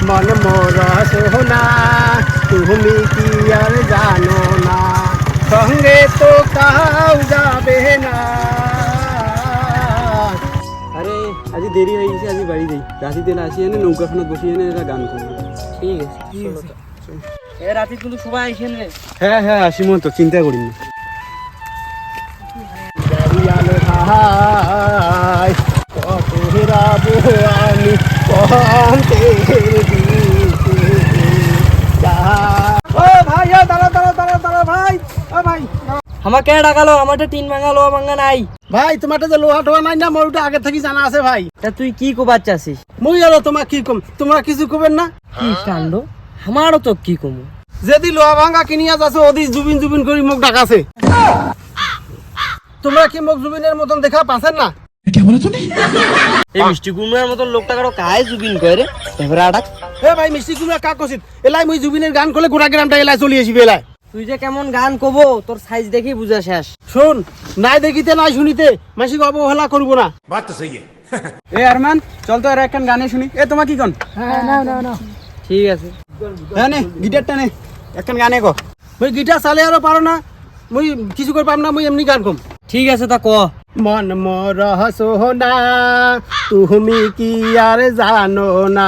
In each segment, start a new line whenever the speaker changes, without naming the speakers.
মন মোর সোনা তুমি কি আর জানো না সঙ্গে তো কাউ যাবে না।
আরে আজি দেরি হয়ে গেছে, আজি বাড়ি যাই। রাতি তেল আসি এনে নৌকাখানাত বসি এনে এরা গান করবো।
ঠিক আছে এ রাতে কিন্তু সবাই আইসেন রে।
হ্যাঁ হ্যাঁ আসিম তো, চিন্তা করিন না।
দয়াল ভাই কত হেরাবো আমি কন্তের দিকে ও ভাই ও দাঁড়া দাঁড়া দাঁড়া দাঁড়া ভাই ও ভাই
আমাকে ডাকালো, আমারটা টিন ভাঙা লোহা ভাঙা নাই।
ভাই তোমারটা যে লোহা টোহা নাই না মোর ওটা আগে থেকে জানা আছে ভাই।
তা তুই কি কোবার চাচ্ছিস?
মুই আলো তোমার কি কম, তোমরা কিছু কবেন না?
কি কাণ্ড, আমারও তো কি কমু।
যদি লোহা ভাঙা কিনিয়া যাচ্ছে ওদি জুবিন জুবিন করে মুখ ডাকাছে। তোমরা কি মুখ জুবিনের মতন দেখা পাচ্ছেন না?
এই মিষ্টি কুমড়ার মতন লোকটা কারো কায় জুবিন কয় রে? এবারে আটাক
এ ভাই মিষ্টি কুমড়া কাক কছিস এলাই মুই জুবিনের গান করলে গোটা গ্রামটা এলাই চলে আসবি এলাই।
তুই যে কেমন গান কবো তোর সাইজ দেখি বুঝা শেষ।
শোন নাই দেখিতে নাই শুনিতে মাসিক অবহেলা করবো না।
এ আরমান চল তো এরা একখান গানে শুনি। এ তোমার কি কন?
ঠিক আছে
হ্যাঁ নে গিটারটা নে, একখান গানে কো।
মুই গিটার চালে আরো পারো না, মুই কিছু করে পাম না, মুই এমনি গান কম।
ঠিক আছে তা ক।
মন মোর সোনা তুমি কি আর জানো না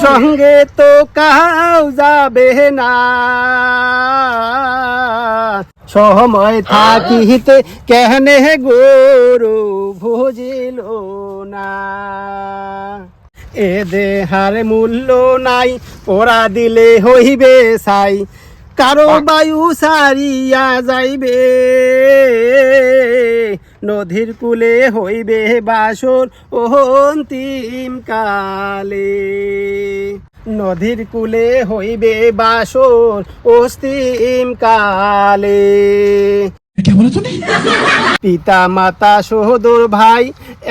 সঙ্গে তো কাউ যাবে না সময় থাকিতে কেহনে গরু ভুজিল না এ দেহার মূল্য নাই ওরা দিলে হইবে সাই কারো বায়ু সারিয়া যাইবে নদীর কূলে হইবে বাসর অন্তিম কালে নদীর কূলে হইবে বাসর অন্তিম কালে পিতা মাতা সহদর ভাই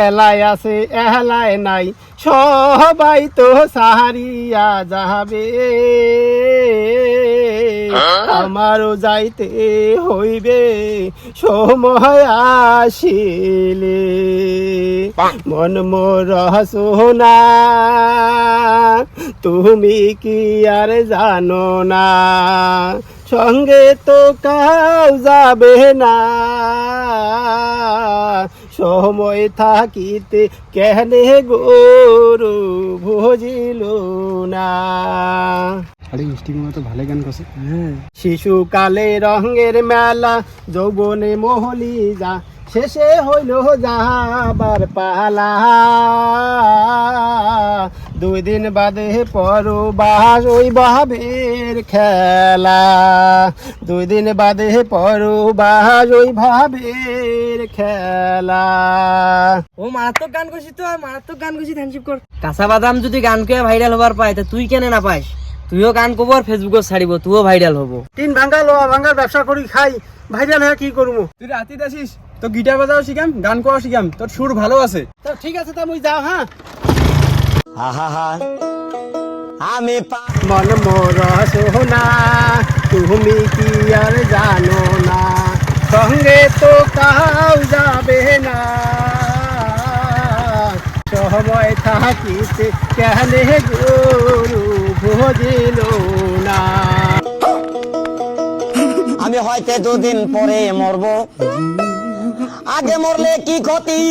এলাই আছে এলাই নাই সবাই তো সাহারিয়া যাবে আমারও যাইতে হইবে সময় আসিলে মন মোর সোনা তুমি কি আর জানো না সঙ্গে তো কাউ যাবে না সময় থাকিতে কেহনে গরু ভজিল না।
আরে মিষ্টি কুমড়া তো ভালো গান করছে।
শিশুকালে রঙের মেলা যৌবনে মহলি যা শেষে হইল যাবার পালা দুই দিন বাদে পরবাস ওই ভাবের খেলা দুই দিন বাদে পরবাস ওই ভাবের খেলা।
ও মারাত্মক গান করছিস তো, আর মারাত্মক গান করছিস হ্যান্ডশিপ কর। কাঁচা বাদাম যদি গান কে ভাইরাল হবার পায় তা তুই কেন না পাইস? তুইও গান করবো আর ফেসবুকে ছাড়িব, তুইও ভাইরাল হবো।
তিন ভাঙ্গা লোহা ভাঙ্গার ব্যবসা করি খাই, ভাইরাল হয়ে কি করবো?
তুই রাতিতে আসিস তো গিটার বাজাও শিখাম, গান করা শিখাম, তোর সুর ভালো আছে।
তো ঠিক আছে তা মুই যাও। হ্যাঁ আমি মন মোর সোনা তুমি কি আর জানো না সঙ্গে তো কাউ যাবে না সময় থাকিতে কেহনে গরু ভজিল না।
আমি হয়তো দুদিন পরে মরবো, আগে মরলে কি ক্ষতি।